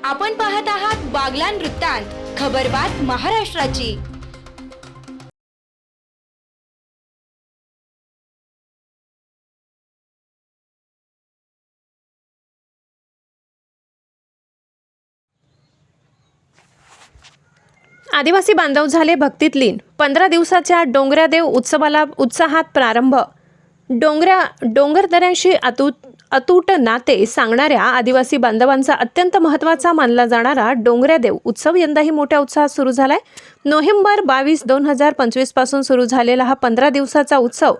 आपण पाहत आहात बागलाण वृत्तांत, खबरबात महाराष्ट्राची। आदिवासी बांधव झाले भक्तीत लीन। 15 दिवसाच्या डोंगरादेव उत्सवाला उत्साहात प्रारंभ। डोंगरदऱ्यांशी अतूट नाते सांगणाऱ्या आदिवासी बांधवांचा अत्यंत महत्त्वाचा मानला जाणारा डोंगरादेव उत्सव यंदाही मोठ्या उत्साहात सुरू झालाय। नोव्हेंबर 22, 2025 पासून सुरू झालेला हा 15 दिवसाचा उत्सव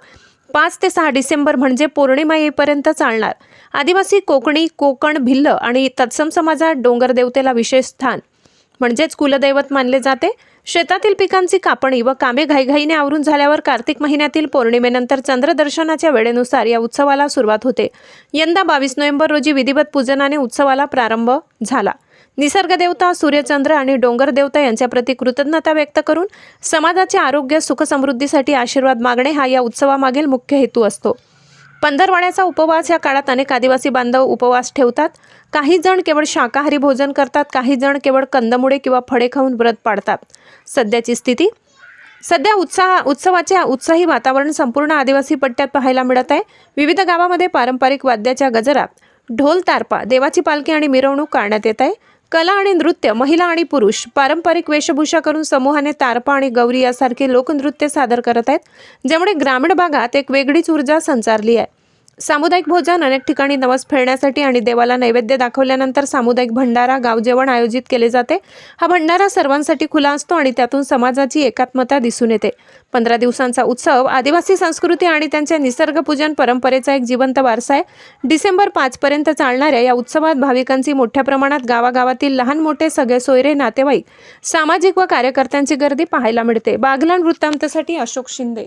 5 ते 6 डिसेंबर म्हणजे पौर्णिमा येईपर्यंत चालणार। आदिवासी, कोकणी, कोकण, भिल्ल आणि तत्सम समाजात डोंगर देवतेला विशेष स्थान म्हणजेच कुलदैवत मानले जाते। शेतातील पिकांची कापणी व कामे घाईघाईने आवरून झाल्यावर कार्तिक महिन्यातील पौर्णिमेनंतर चंद्रदर्शनाच्या वेळेनुसार या उत्सवाला सुरुवात होते। यंदा 22 नोव्हेंबर रोजी विधिवत पूजनाने उत्सवाला प्रारंभ झाला। निसर्ग देवता, सूर्यचंद्र आणि डोंगर देवता यांच्या प्रति कृतज्ञता व्यक्त करून समाजाचे आरोग्य, सुख, समृद्धीसाठी आशीर्वाद मागणे हा या उत्सवामागील मुख्य हेतू असतो। पंधरवाड्याचा उपवास या काळात अनेक आदिवासी बांधव उपवास ठेवतात। काही जण केवळ शाकाहारी भोजन करतात, काही जण केवळ कंदमुळे किंवा फळे खाऊन व्रत पाळतात। सध्याची स्थिती, सध्या उत्सवाचे उत्साही वातावरण संपूर्ण आदिवासी पट्ट्यात पाहायला मिळत आहे। विविध गावामध्ये पारंपरिक वाद्याच्या गजरात ढोल तारपा, देवाची पालखी आणि मिरवणूक काढण्यात येत आहे। कला आणि नृत्य, महिला आणि पुरुष पारंपरिक वेशभूषा करून समूहाने तारपा आणि गौरी यासारखे लोकनृत्य सादर करत आहेत, ज्यामुळे ग्रामीण भागात एक वेगळीच ऊर्जा संचारली आहे। सामुदायिक भोजन, अनेक ठिकाणी नवस फेडण्यासाठी आणि देवाला नैवेद्य दाखवल्यानंतर सामुदायिक भंडारा, गावजेवण आयोजित केले जाते। हा भंडारा सर्वांसाठी खुला असतो आणि त्यातून समाजाची एकात्मता दिसून येते। 15 दिवसांचा उत्सव आदिवासी संस्कृती आणि त्यांच्या निसर्गपूजन परंपरेचा एक जिवंत वारसा आहे। डिसेंबर 5 पर्यंत चालणाऱ्या या उत्सवात भाविकांची मोठ्या प्रमाणात गावागावातील लहान मोठे सगळे सोयरे, नातेवाईक, सामाजिक व कार्यकर्त्यांची गर्दी पाहायला मिळते। बागलाण वृत्तांतसाठी अशोक शिंदे।